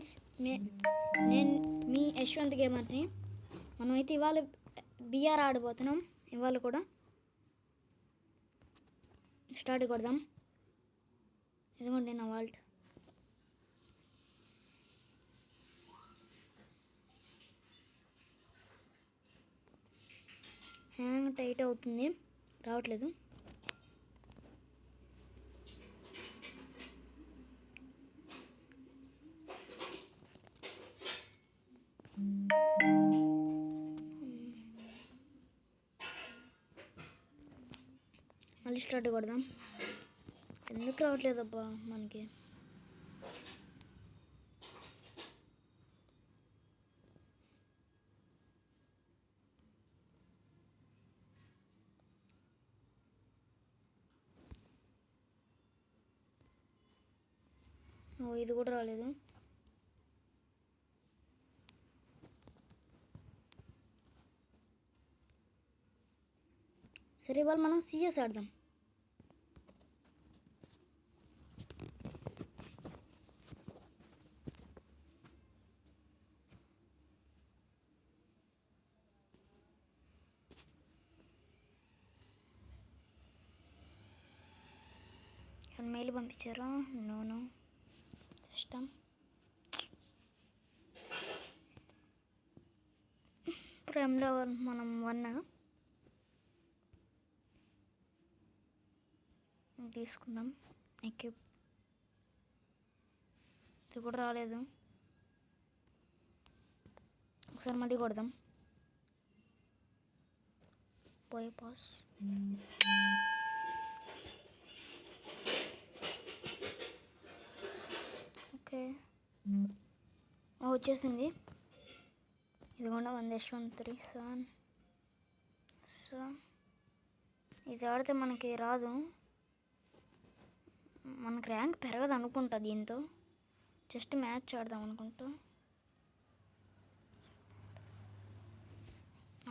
Friends, నేను మీ యశ్వంత్ గేమర్ని. మనమైతే ఇవాళ బిఆర్ ఆడబోతున్నాం. ఇవాళ కూడా స్టార్ట్ కొడదాం. ఇదిగోండి నా వాల్ట్. హ్యాంగ్ టైట్ అవుతుంది, రావట్లేదు. మళ్ళీ స్టార్ట్ కొడదాం. ఎందుకు రావట్లేదబ్బా మనకి? ఓ, ఇది కూడా రాలేదు. సరే, ఇవాళ మనం సిఎస్ ఆడదాం. మెయిల్ పంపించారా? No system. ప్రైమ్లో మనం 1 తీసుకుందాం. ఎక్విప్. ఇది కూడా రాలేదు. ఒకసారి మళ్ళీ కొడదాం. పోయి పాస్. ఓకే, వచ్చేసింది. ఇదిగోండా 1 సో ఇది ఆడితే మనకి రాదు, మనకి ర్యాంక్ పెరగదు అనుకుంటా. దీంతో జస్ట్ మ్యాచ్ ఆడదాం అనుకుంటా.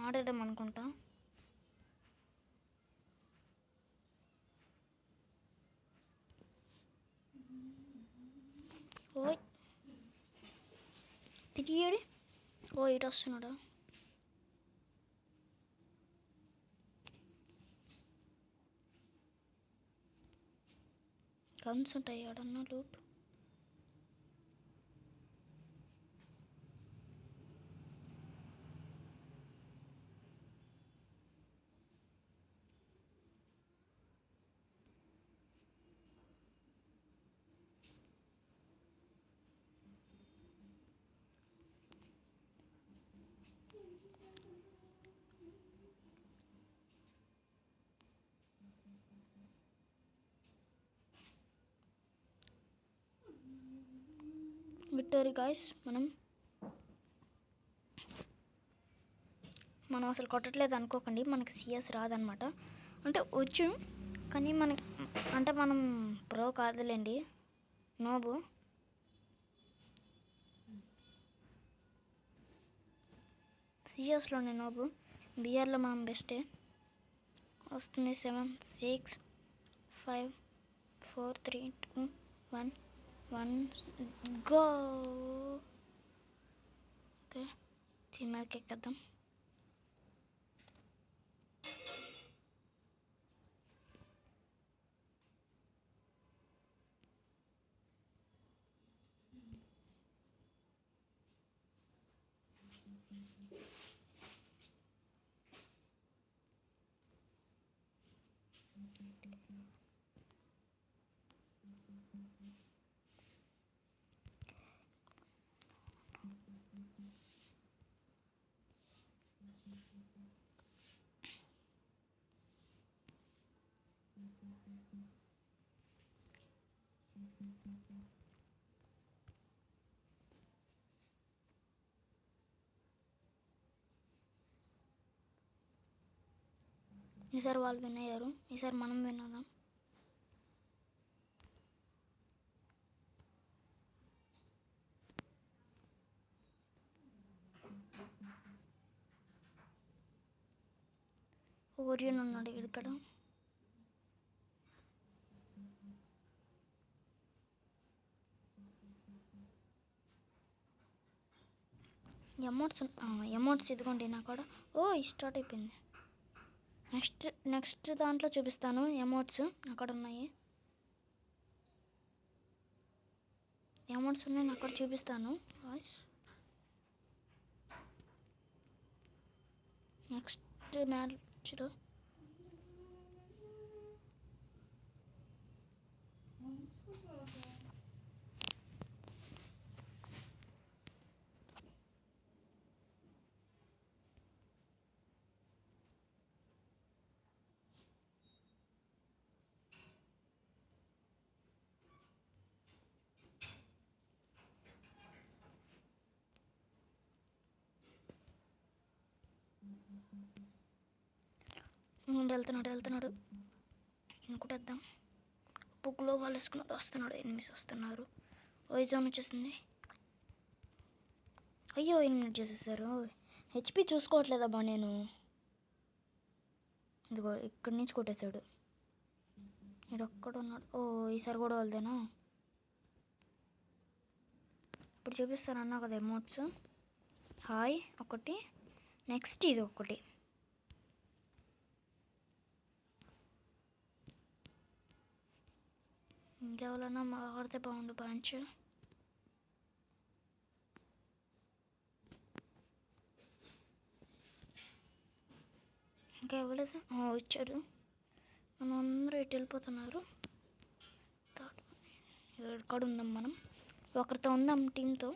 ఆడడం అనుకుంటా. ఓయ్, తిరిగాడు. ఓ, ఇటు వస్తున్నాడా? గన్స్ ఉంటాయి ఆడన్నా. లూట్. Victory guys. మనం అసలు కొట్టట్లేదు అనుకోకండి. మనకి సిఎస్ రాదనమాట. అంటే వచ్చు, కానీ మనం ప్రో కాదులేండి, నోబు. సిఎస్లోనే నోబు. బిఆర్లో మనం బెస్టే. వస్తుంది 7 6 5 4 3 2 1 గో. ఓకే, దీని మీదకి ఎక్కేద్దాం. ఈసారి వాళ్ళు విన్ అయ్యారు, ఈసారి మనం విన్ అవుదాం. ఓరియన్ ఉన్నాడు ఇక్కడ. ఎమౌంట్స్ ఎమౌంట్స్ ఇదిగోండి నాకు కూడా. ఓ స్టార్ట్ అయిపోయింది. నెక్స్ట్ దాంట్లో చూపిస్తాను ఎమౌంట్స్ అక్కడ ఉన్నాయి. ఎమౌంట్స్ ఉన్నాయి నాకు కూడా చూపిస్తాను. నెక్స్ట్ మ్యాచ్లో వెళ్తున్నాడు ఇంకొట్టేద్దాం. పుక్కులో వాళ్ళు వస్తున్నాడు. ఎనిమిస్ వస్తున్నారు. వైజాన్ వచ్చేసింది. అయ్యో ఎనిమిది చేసేసారు. హెచ్పి చూసుకోవట్లేదబ్బా నేను. ఇదిగో ఇక్కడి నుంచి కొట్టేశాడు. ఇక్కడ ఒక్కడ ఉన్నాడు. ఓ ఈసారి కూడా వాళ్ళదేనా? ఇప్పుడు చూపిస్తాను అన్నా కదా ఎమోట్స్. హాయ్ ఒకటి, నెక్స్ట్ ఇది ఒకటి. ఇంకెవరన్నా ఆడితే బాగుండు పంచ్. ఇంకా ఇవ్వలేదు. వచ్చారు. మనం అందరూ ఇటు వెళ్ళిపోతున్నారు. ఎక్కడ ఉందాం మనం? ఒకరితో ఉందాం టీంతో.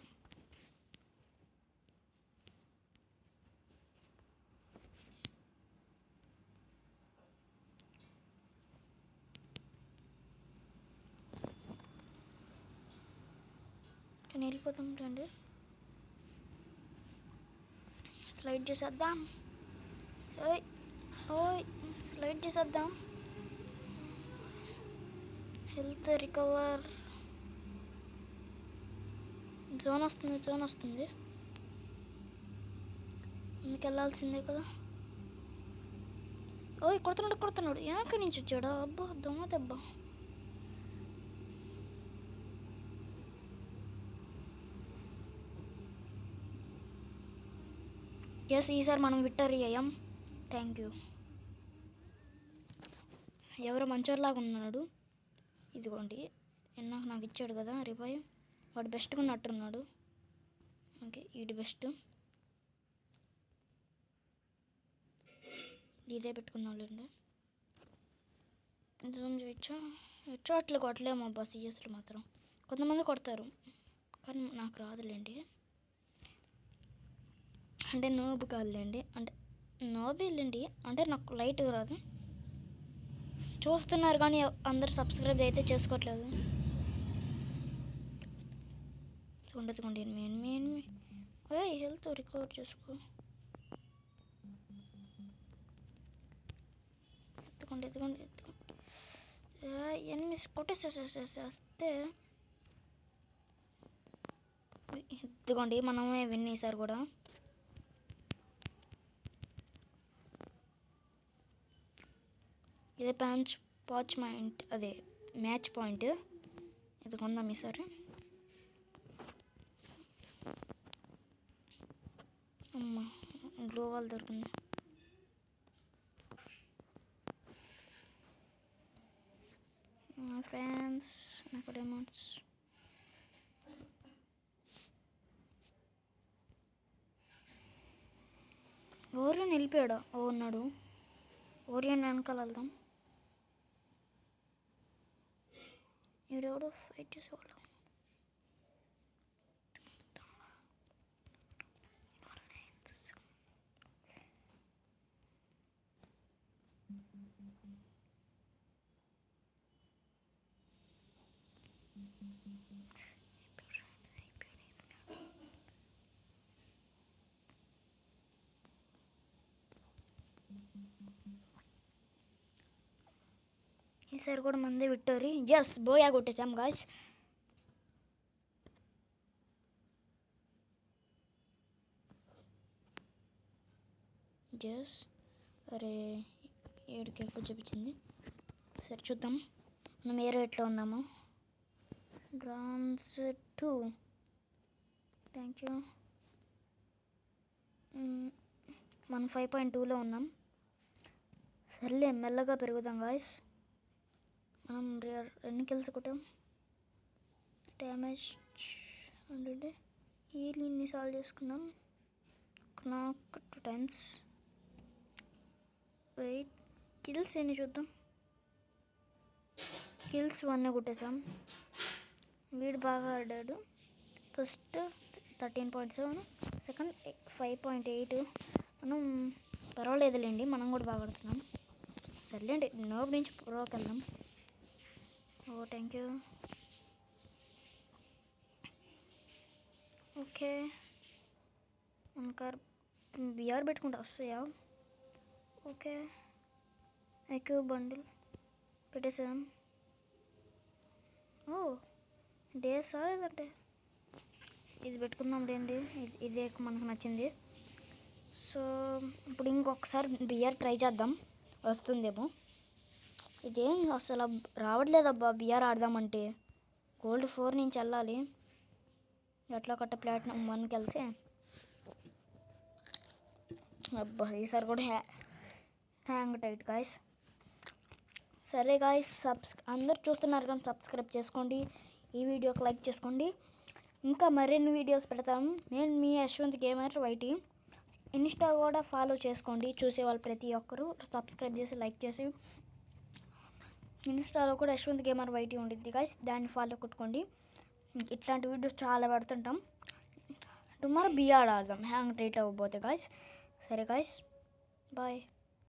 నేను వెళ్ళిపోతాం రండి. స్లైడ్ చేసేద్దాం. ఓయ్ ఓయ్ స్లైడ్ చేసేద్దాం. Health recover. జోన్ వస్తుంది. ఇందుకు వెళ్ళాల్సిందే కదా. ఓయ్ కొడుతున్నాడు. ఎక్కడి నుంచి వచ్చాడా? అబ్బా దొంగ దెబ్బ. ఎస్ ఈసారి మనం విక్టరీ అయ్యాం. Thank you. ఎవరో మంచోర్లాగా ఉన్నాడు. ఇదిగోండి నాకు ఇచ్చాడు కదా రివైవ్. వాడు బెస్ట్గా ఉన్నట్టున్నాడు. ఓకే ఇది బెస్ట్. ఇదే పెట్టుకుందాంలేండి. జూమ్ చేయొచ్చా? అట్లా కొట్టలేము అబ్బా సిఎస్లు మాత్రం. కొంతమంది కొడతారు కానీ నాకు రాదులేండి. అంటే నోబు కాదులేండి. అంటే నోబేలేండి. అంటే నాకు లైట్గా రాదు. చూస్తున్నారు కానీ అందరు సబ్స్క్రైబ్ అయితే చేసుకోవట్లేదు. ఉండదుకోండి మెయిన్ హెల్త్ రికవర్ చేసుకో. ఎత్తుకోండి. ఎనిమిది కొట్టేసేస్తే ఎత్తుకోండి. మనమే విన్ ఈసారి కూడా. ఇదే పాచ్ పాయింట్, అదే మ్యాచ్ పాయింట్. ఇది కొందాం ఈసారి. అమ్మా గ్లోవాల్ దొరికింది. ఫ్రెండ్స్ నాకు డెమోట్స్. ఓరియన్ వెళ్ళిపోయాడా? ఉన్నాడు. ఓరియన్ వెనకాల వెళ్దాం. ఎవడెవడో ఫైట్ చేసేవాళ్ళు. ఈసారి కూడా మందే విక్టరీ. ఎస్ బోయా కొట్టేసాం గాయ్స్. జస్ అరే 7 కేక్ చూపించింది. సరే చూద్దాం మనం ఏ రేట్లో ఉందాము. డ్రాన్స్ 2 థ్యాంక్ యూ. మనం 5.2లో ఉన్నాం. సర్లే మెల్లగా పెరుగుదాం గాయస్. మనం ఎన్ని కిల్స్ కొట్టాం, డ్యామేజ్ అంటే ఇన్ని సాల్వ్ చేసుకున్నాం. నాకు 2 టైమ్స్. వెయిట్, కిల్స్ ఎన్ని చూద్దాం. కిల్స్ 1 కొట్టేసాం. వీడు బాగా ఆడాడు. First 13.7, second 5.8. మనం పర్వాలేదులేండి, మనం కూడా బాగా ఆడుతున్నాం. సర్లేండి, నోబ్ నుంచి ప్రోకి వెళ్దాం. ఓ థ్యాంక్ యూ. ఓకే, మనకార్ బిఆర్ పెట్టుకుంటా వస్తాయా? ఓకే, ఐక్యూ బండిల్ పెట్టేసాం. ఓ డేసా లేదంటే ఇది పెట్టుకుందాం లేండి, ఇదే మనకు నచ్చింది. సో ఇప్పుడు ఇంకొకసారి బిఆర్ ట్రై చేద్దాం, వస్తుందేమో. ఇదేం అసలు రావట్లేదబ్బా బిఆర్ ఆడదామంటే. గోల్డ్ 4 నుంచి వెళ్ళాలి, ఎట్లా కట్ట ప్లాటినం 1కి వెళ్తే. అబ్బా ఈసారి కూడా హ్యాంగ్ టైట్ గాయస్. సరే గాయస్, అందరు చూస్తున్నారు కానీ సబ్స్క్రైబ్ చేసుకోండి, ఈ వీడియోకి లైక్ చేసుకోండి. ఇంకా మరిన్ని వీడియోస్ పెడతాము. నేను మీ యశ్వంత్ గేమర్ వైటీ. ఇన్స్టా కూడా ఫాలో చేసుకోండి, చూసేవాళ్ళు ప్రతి ఒక్కరు సబ్స్క్రైబ్ చేసి లైక్ చేసి. ఇన్స్టాలో కూడా యశ్వంత్ గేమర్ వైటీ ఉండిద్ది గాయస్, దాన్ని ఫాలో కొట్టుకోండి. ఇట్లాంటి వీడియోస్ చాలా పెడుతుంటాం. టుమారో బిఆర్ ఆడదాం హ్యాంగ్ టైట్ అవ్వబోతే గాయస్. సరే గాయస్, బాయ్.